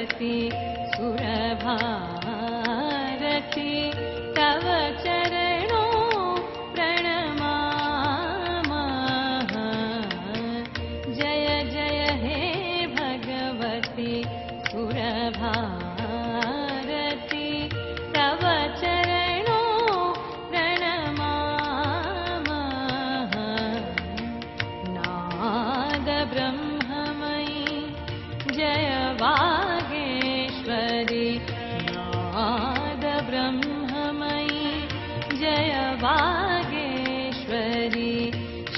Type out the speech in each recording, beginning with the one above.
भगवति सुरभारती तव चरणों प्रणमामः। जय जय हे भगवति सुरभारती तव चरणों प्रणमामः। नाद ब्रह्ममयी जय वागेश्वरी नाद ब्रह्ममयी जय वागेश्वरी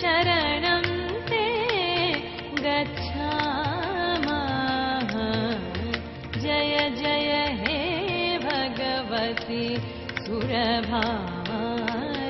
शरणं ते गच्छामः। जय जय हे भगवति सुरभारती।